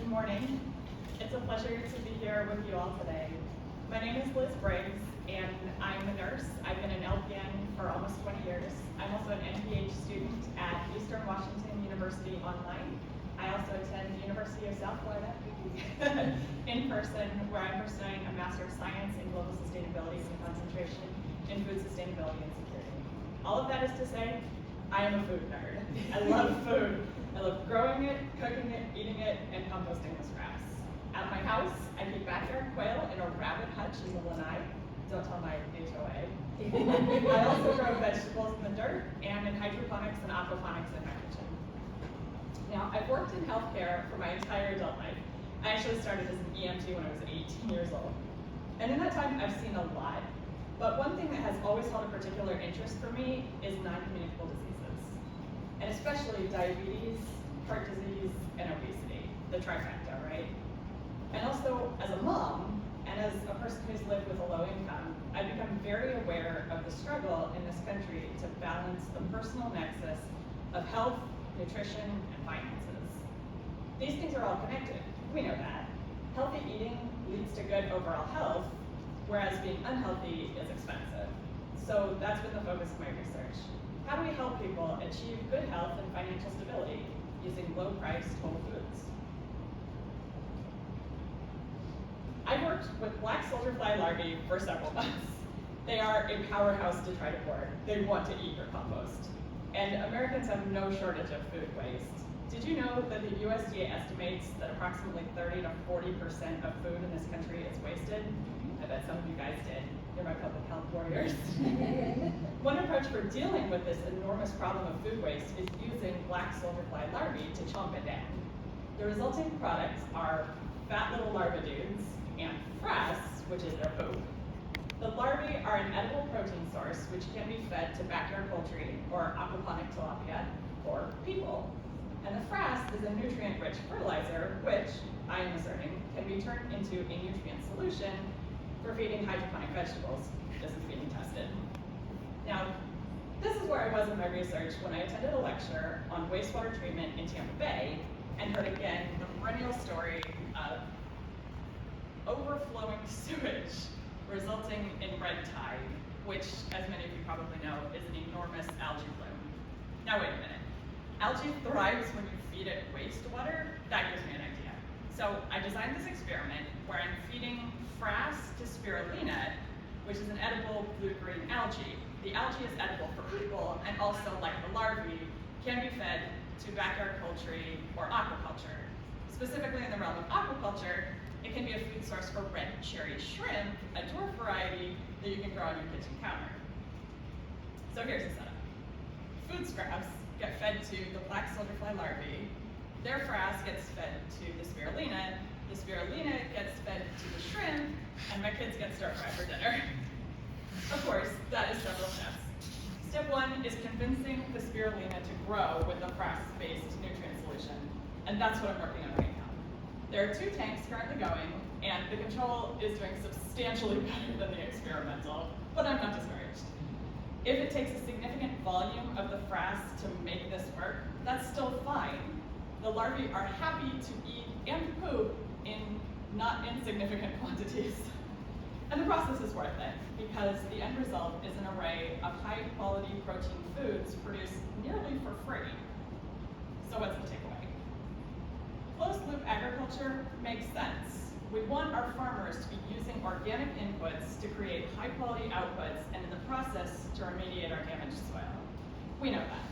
Good morning. It's a pleasure to be here with you all today. My name is Liz Briggs, and I'm a nurse. I've been an LPN for almost 20 years. I'm also an FPHA student at Eastern Washington University online. I also attend the University of South Florida in person, where I'm pursuing a Master of Science in Global Sustainability with a concentration in food sustainability and security. All of that is to say, I am a food nerd. I love food. I love growing it, cooking it, eating it, and composting this grass. At my house, I keep backyard quail in a rabbit hutch in the lanai. Don't tell my HOA. I also grow vegetables in the dirt and in hydroponics and aquaponics in my kitchen. Now, I've worked in healthcare for my entire adult life. I actually started as an EMT when I was 18 years old. And in that time, I've seen a lot. But one thing that has always held a particular interest for me is non-communicable diseases. And especially diabetes, heart disease, and obesity, the trifecta, right? And also, as a mom, and as a person who's lived with a low income, I've become very aware of the struggle in this country to balance the personal nexus of health, nutrition, and finances. These things are all connected, we know that. Healthy eating leads to good overall health, whereas being unhealthy is expensive. So that's been the focus of my research. How do we help people achieve good health and financial stability using low-priced whole foods? I've worked with black soldier fly larvae for several months. They are a powerhouse detritivore. They want to eat your compost. And Americans have no shortage of food waste. Did you know that the USDA estimates that approximately 30 to 40% of food in this country is wasted? I bet some of you guys did. You're my public health warriors. One approach for dealing with this enormous problem of food waste is using black soldier fly larvae to chomp it down. The resulting products are fat little larva dudes and frass, which is their poop. The larvae are an edible protein source which can be fed to backyard poultry or aquaponic tilapia or people. And the frass is a nutrient-rich fertilizer which, I am asserting, can be turned into a nutrient solution for feeding hydroponic vegetables. This is being tested. Now, this is where I was in my research when I attended a lecture on wastewater treatment in Tampa Bay and heard again the perennial story of overflowing sewage resulting in red tide, which, as many of you probably know, is an enormous algae bloom. Now wait a minute. Algae thrives when you feed it wastewater? That gives me an idea. So I designed this experiment where I'm feeding frass to spirulina, which is an edible blue-green algae. The algae is edible for people, and also, like the larvae, can be fed to backyard poultry or aquaculture. Specifically in the realm of aquaculture, it can be a food source for red cherry shrimp, a dwarf variety that you can grow on your kitchen counter. So here's the setup. Food scraps get fed to the black soldier fly larvae, their frass gets fed to the spirulina gets fed to the shrimp, and my kids get stir-fry for dinner. Of course, that is several steps. Step one is convincing the spirulina to grow with a frass-based nutrient solution, and that's what I'm working on right now. There are 2 tanks currently going, and the control is doing substantially better than the experimental, but I'm not discouraged. If it takes a significant volume of the frass to make this work, that's still fine. The larvae are happy to eat and poop in not insignificant quantities. And the process is worth it, because the end result is an array of high-quality protein foods produced nearly for free. So what's the takeaway? Closed-loop agriculture makes sense. We want our farmers to be using organic inputs to create high-quality outputs, and in the process, to remediate our damaged soil. We know that.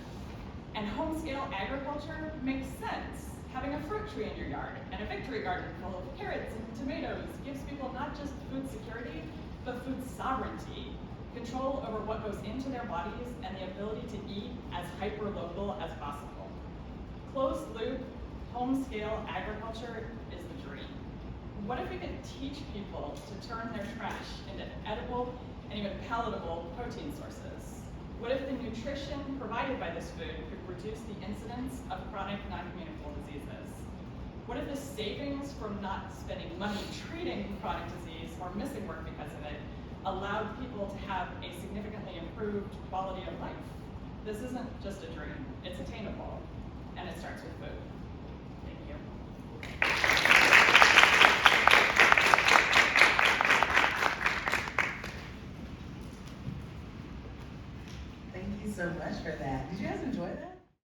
And home-scale agriculture makes sense. Having a fruit tree in your yard and a victory garden full of carrots and tomatoes gives people not just food security, but food sovereignty, control over what goes into their bodies, and the ability to eat as hyper-local as possible. Closed-loop, home-scale agriculture is the dream. What if we could teach people to turn their trash into edible and even palatable protein sources? What if the nutrition provided by this food could reduce the incidence of chronic non-communicable diseases? What if the savings from not spending money treating chronic disease or missing work because of it allowed people to have a significantly improved quality of life? This isn't just a dream, it's attainable, and it starts with food. Thank you. you so much for that. Did you guys enjoy that?